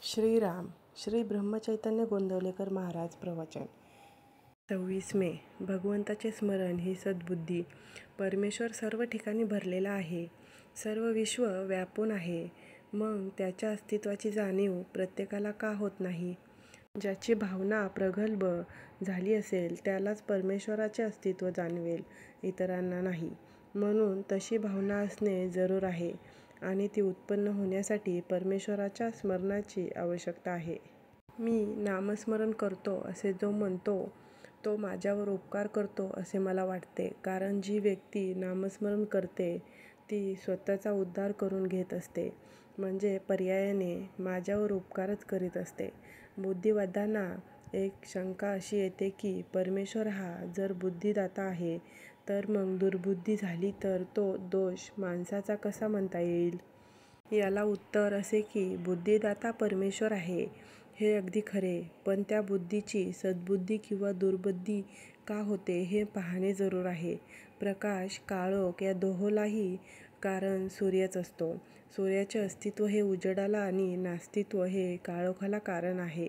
श्रीराम श्री ब्रह्मचैतन्य गोंदवलेकर महाराज प्रवचन 26 मे. भगवंताचे स्मरण ही सद्बुद्धी. परमेश्वर सर्व ठिकाणी भरलेला आहे, सर्व विश्व व्यापून आहे. मग त्याच्या अस्तित्वाची जाणीव प्रत्येकाला का होत नाही? ज्याची भावना प्रगल्भ झाली असेल त्यालाच परमेश्वराचे अस्तित्व जाणवेल, इतरांना नाही. म्हणून तशी भावना असणे जरूर आहे आणि ती उत्पन्न होण्यासाठी परमेश्वराच्या स्मरणाची आवश्यकता आहे. मी नामस्मरण करतो असे जो म्हणतो तो माझ्यावर उपकार करतो असे मला वाटते. कारण जी व्यक्ती नामस्मरण करते ती स्वतःचा उद्धार करून घेत असते, म्हणजे पर्यायाने माझ्यावर उपकारच करीत असते. बुद्धिवाद्यांना एक शंका अशी येते की परमेश्वर हा जर बुद्धिदाता आहे तर मग दुर्बुद्धी झाली तर तो दोष माणसाचा कसा म्हणता येईल? याला उत्तर असे की बुद्धिदाता परमेश्वर आहे हे अगदी खरे, पण त्या बुद्धीची सद्बुद्धी किंवा दुर्बुद्धी का होते हे पाहणे जरूर आहे. प्रकाश, काळोख या दोहोलाही कारण सूर्यच असतो. सूर्याचे अस्तित्व हे उजेडाला आणि नास्तित्व हे काळोखाला कारण आहे.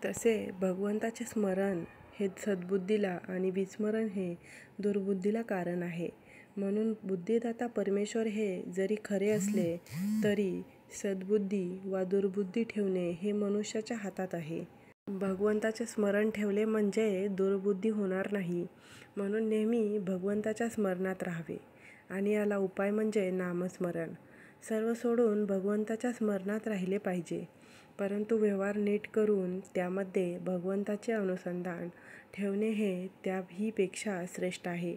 तसे भगवंताचे स्मरण हे सद्बुद्धीला आणि विस्मरण हे दुर्बुद्धीला कारण आहे. म्हणून बुद्धिदाता परमेश्वर हे जरी खरे असले तरी सद्बुद्धी वा दुर्बुद्धी ठेवणे हे मनुष्याच्या हातात आहे. भगवंताचे स्मरण ठेवले म्हणजे दुर्बुद्धी होणार नाही. म्हणून नेहमी भगवंताच्या स्मरणात राहावे आणि याला उपाय म्हणजे नामस्मरण. सर्व सोडून भगवंताच्या स्मरणात राहिले पाहिजे, परंतु व्यवहार नीट करून त्यामध्ये भगवंताचे अनुसंधान ठेवणे हे त्याहीपेक्षा श्रेष्ठ आहे.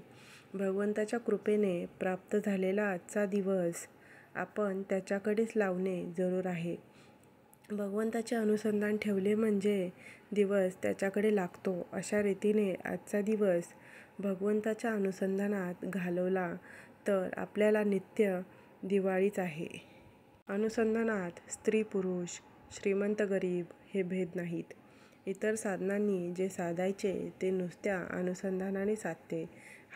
भगवंताच्या कृपेने प्राप्त झालेला आजचा दिवस आपण त्याच्याकडेच लावणे जरूर आहे. भगवंताचे अनुसंधान ठेवले म्हणजे दिवस त्याच्याकडे लागतो. अशा रीतीने आजचा दिवस भगवंताच्या अनुसंधानात घालवला तर आपल्याला नित्य दिवाळीच आहे. अनुसंधानात स्त्री पुरुष, श्रीमंत गरीब हे भेद नाहीत. इतर साधनांनी जे साधायचे ते नुसत्या अनुसंधानाने साधते.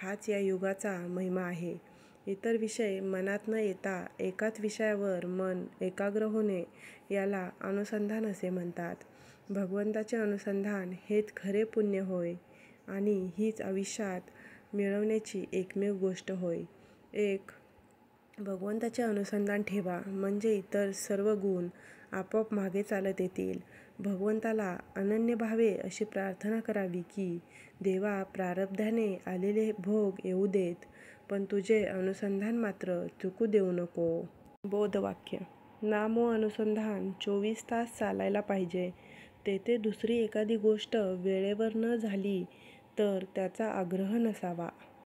हाच या युगाचा महिमा आहे. इतर विषय मनात न येता एकाच विषयावर मन एकाग्र होणे याला अनुसंधान असे म्हणतात. भगवंताचे अनुसंधान हेच खरे पुण्य होय आणि हीच आयुष्यात मिळवण्याची एकमेव गोष्ट होय. एक भगवंताचे अनुसंधान ठेवा म्हणजे इतर सर्व गुण आपोआप मागे चालत येतील. भगवंताला अनन्य भावे अशी प्रार्थना करावी की देवा, प्रारब्धाने आलेले भोग येऊ देत, पण तुझे अनुसंधान मात्र चुकू देऊ नको. बोधवाक्य. नाम व अनुसंधान 24 तास चालायला पाहिजे. तेथे दुसरी एखादी गोष्ट वेळेवर न झाली तर त्याचा आग्रह नसावा.